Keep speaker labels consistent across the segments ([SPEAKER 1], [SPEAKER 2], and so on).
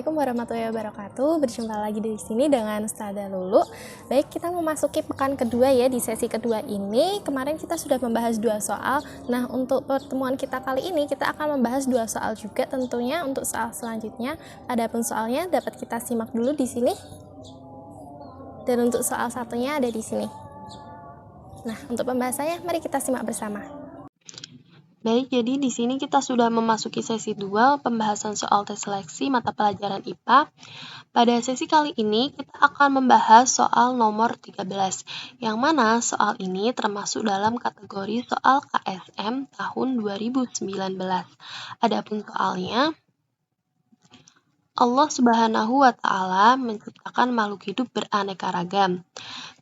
[SPEAKER 1] Assalamualaikum warahmatullahi wabarakatuh. Berjumpa lagi di sini dengan Ustazah Lulu. Baik, kita memasuki pekan kedua ya. Di sesi kedua ini, kemarin kita sudah membahas 2 soal. Nah, untuk pertemuan kita kali ini, kita akan membahas 2 soal juga tentunya untuk soal selanjutnya. Adapun soalnya dapat kita simak dulu di sini. Dan untuk soal satunya ada di sini. Nah, untuk pembahasannya, mari kita simak bersama.
[SPEAKER 2] Baik, jadi di sini kita sudah memasuki sesi 2 pembahasan soal tes seleksi mata pelajaran IPA. Pada sesi kali ini kita akan membahas soal nomor 13, yang mana soal ini termasuk dalam kategori soal KSM tahun 2019. Adapun soalnya, Allah Subhanahu wa Ta'ala menciptakan makhluk hidup beraneka ragam.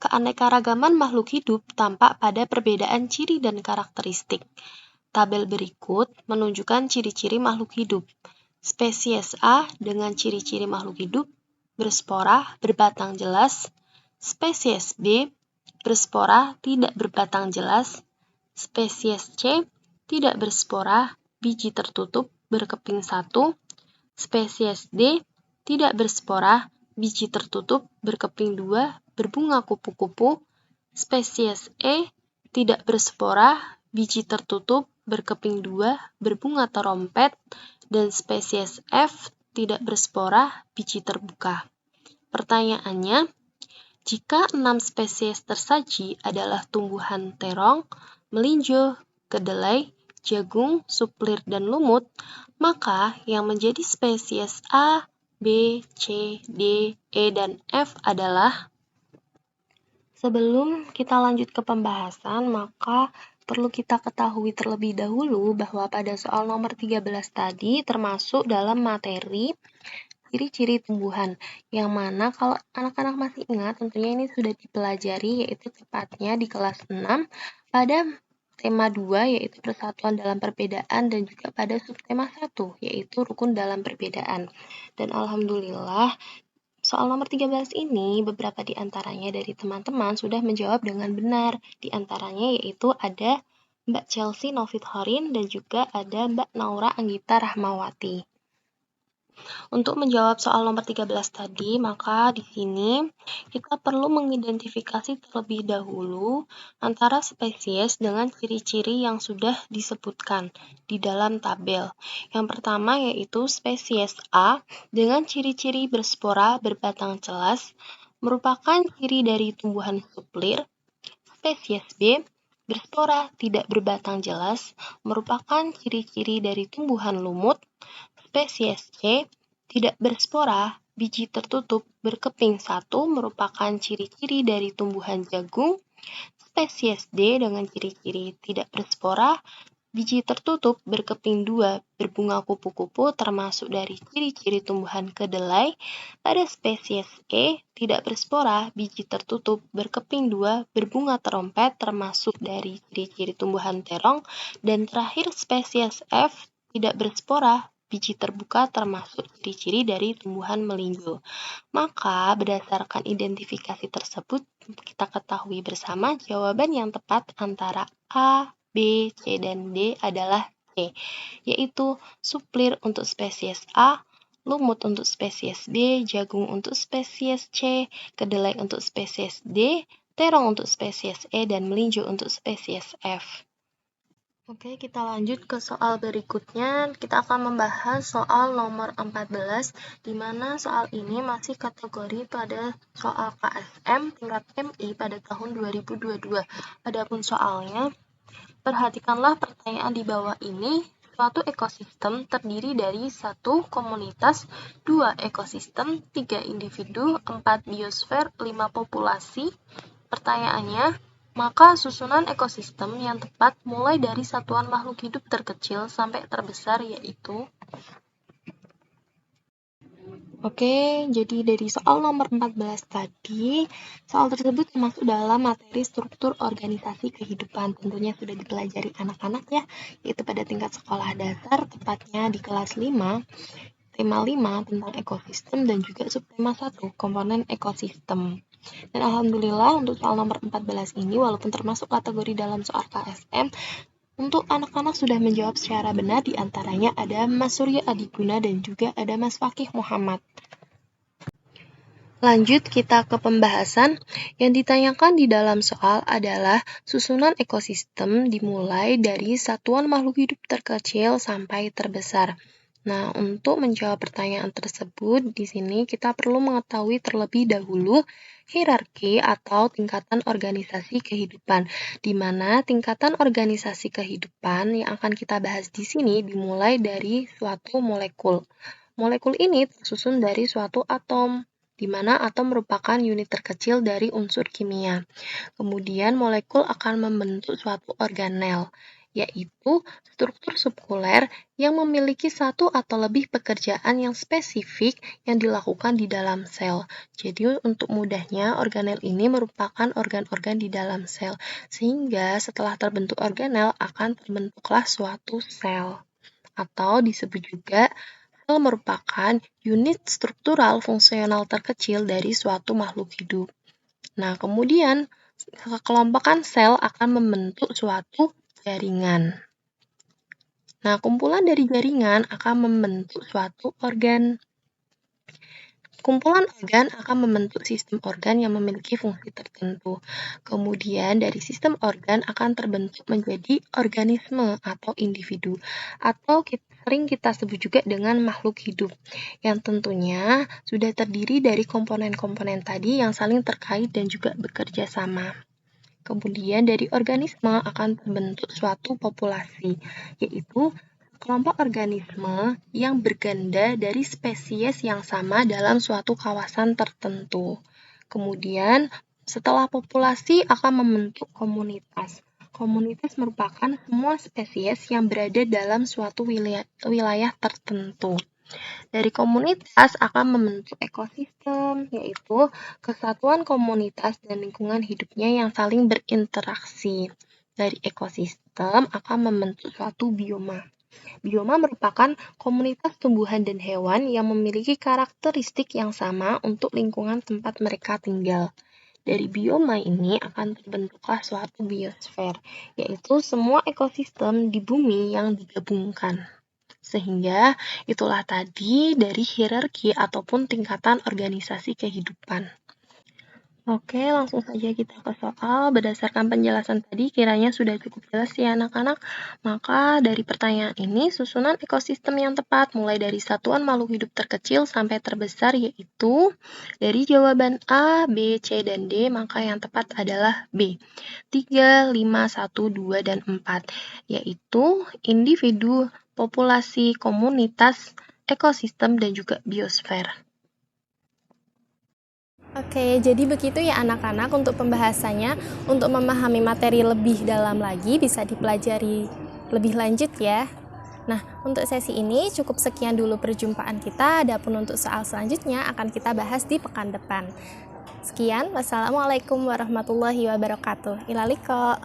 [SPEAKER 2] Keanekaragaman makhluk hidup tampak pada perbedaan ciri dan karakteristik. Tabel berikut menunjukkan ciri-ciri makhluk hidup. Spesies A dengan ciri-ciri makhluk hidup berspora, berbatang jelas. Spesies B berspora, tidak berbatang jelas. Spesies C tidak berspora, biji tertutup, berkeping 1. Spesies D tidak berspora, biji tertutup, berkeping 2, berbunga kupu-kupu. Spesies E tidak berspora, biji tertutup, berkeping 2, berbunga terompet, dan spesies F tidak berspora, biji terbuka. Pertanyaannya, jika 6 spesies tersaji adalah tumbuhan terong, melinjo, kedelai, jagung, suplir, dan lumut, maka yang menjadi spesies A, B, C, D, E, dan F adalah. Sebelum kita lanjut ke pembahasan, maka perlu kita ketahui terlebih dahulu bahwa pada soal nomor 13 tadi termasuk dalam materi ciri-ciri tumbuhan, yang mana kalau anak-anak masih ingat tentunya ini sudah dipelajari, yaitu tepatnya di kelas 6 pada tema 2 yaitu persatuan dalam perbedaan, dan juga pada subtema 1 yaitu rukun dalam perbedaan. Dan alhamdulillah soal nomor 13 ini beberapa di antaranya dari teman-teman sudah menjawab dengan benar. Di antaranya yaitu ada Mbak Chelsea Novit Horin dan juga ada Mbak Naura Anggita Rahmawati. Untuk menjawab soal nomor 13 tadi, maka di sini kita perlu mengidentifikasi terlebih dahulu antara spesies dengan ciri-ciri yang sudah disebutkan di dalam tabel. Yang pertama yaitu spesies A dengan ciri-ciri berspora berbatang jelas merupakan ciri dari tumbuhan suplir. Spesies B berspora tidak berbatang jelas merupakan ciri-ciri dari tumbuhan lumut. Spesies C tidak berspora, biji tertutup, berkeping 1 merupakan ciri-ciri dari tumbuhan jagung. Spesies D dengan ciri-ciri tidak berspora, biji tertutup, berkeping 2, berbunga kupu-kupu termasuk dari ciri-ciri tumbuhan kedelai. Pada spesies E tidak berspora, biji tertutup, berkeping 2, berbunga terompet termasuk dari ciri-ciri tumbuhan terong. Dan terakhir spesies F tidak berspora, biji terbuka termasuk ciri-ciri dari tumbuhan melinjo. Maka berdasarkan identifikasi tersebut kita ketahui bersama jawaban yang tepat antara A, B, C, dan D adalah C, yaitu suplir untuk spesies A, lumut untuk spesies B, jagung untuk spesies C, kedelai untuk spesies D, terong untuk spesies E, dan melinjo untuk spesies F. Oke, kita lanjut ke soal berikutnya. Kita akan membahas soal nomor 14, di mana soal ini masih kategori pada soal KSM tingkat MI pada tahun 2022. Adapun soalnya, perhatikanlah pertanyaan di bawah ini. Suatu ekosistem terdiri dari 1 komunitas, 2 ekosistem, 3 individu, 4 biosfer, 5 populasi. Pertanyaannya, maka susunan ekosistem yang tepat mulai dari satuan makhluk hidup terkecil sampai terbesar yaitu. Oke, jadi dari soal nomor 14 tadi, soal tersebut termasuk dalam materi struktur organisasi kehidupan. Tentunya sudah dipelajari anak-anak ya, yaitu pada tingkat sekolah dasar, tepatnya di kelas 5, tema 5 tentang ekosistem, dan juga subtema 1, komponen ekosistem. Dan alhamdulillah untuk soal nomor 14 ini, walaupun termasuk kategori dalam soal KSM, Untuk anak-anak sudah menjawab secara benar, di antaranya ada Mas Surya Adiguna dan juga ada Mas Fakih Muhammad. Lanjut kita ke pembahasan. Yang ditanyakan di dalam soal adalah susunan ekosistem dimulai dari satuan makhluk hidup terkecil sampai terbesar. Nah, untuk menjawab pertanyaan tersebut, di sini kita perlu mengetahui terlebih dahulu hierarki atau tingkatan organisasi kehidupan, di mana tingkatan organisasi kehidupan yang akan kita bahas di sini dimulai dari suatu molekul. Molekul ini tersusun dari suatu atom, di mana atom merupakan unit terkecil dari unsur kimia. Kemudian molekul akan membentuk suatu organel, yaitu struktur subkuler yang memiliki satu atau lebih pekerjaan yang spesifik yang dilakukan di dalam sel. Jadi untuk mudahnya, organel ini merupakan organ-organ di dalam sel, sehingga setelah terbentuk organel akan terbentuklah suatu sel, atau disebut juga sel merupakan unit struktural fungsional terkecil dari suatu makhluk hidup. Nah, kemudian kekelompokan sel akan membentuk suatu jaringan. Nah, kumpulan dari jaringan akan membentuk suatu organ. Kumpulan organ akan membentuk sistem organ yang memiliki fungsi tertentu. Kemudian dari sistem organ akan terbentuk menjadi organisme atau individu, atau sering kita sebut juga dengan makhluk hidup, yang tentunya sudah terdiri dari komponen-komponen tadi yang saling terkait dan juga bekerja sama. Kemudian dari organisme akan terbentuk suatu populasi, yaitu kelompok organisme yang berganda dari spesies yang sama dalam suatu kawasan tertentu. Kemudian, setelah populasi akan membentuk komunitas. Komunitas merupakan semua spesies yang berada dalam suatu wilayah tertentu. Dari komunitas akan membentuk ekosistem, yaitu kesatuan komunitas dan lingkungan hidupnya yang saling berinteraksi. Dari ekosistem akan membentuk suatu bioma. Bioma merupakan komunitas tumbuhan dan hewan yang memiliki karakteristik yang sama untuk lingkungan tempat mereka tinggal. Dari bioma ini akan terbentuklah suatu biosfer, yaitu semua ekosistem di bumi yang digabungkan. Sehingga itulah tadi dari hierarki ataupun tingkatan organisasi kehidupan. Oke, langsung saja kita ke soal. Berdasarkan penjelasan tadi, kiranya sudah cukup jelas ya anak-anak. Maka dari pertanyaan ini, susunan ekosistem yang tepat mulai dari satuan makhluk hidup terkecil sampai terbesar, yaitu dari jawaban A, B, C, dan D, maka yang tepat adalah B. 3, 5, 1, 2, dan 4, yaitu individu, populasi, komunitas, ekosistem, dan juga biosfer.
[SPEAKER 1] Oke, jadi begitu ya anak-anak untuk pembahasannya. Untuk memahami materi lebih dalam lagi bisa dipelajari lebih lanjut ya. Nah, untuk sesi ini cukup sekian dulu perjumpaan kita. Adapun untuk soal selanjutnya akan kita bahas di pekan depan. Sekian, wassalamualaikum warahmatullahi wabarakatuh. Ilaliko.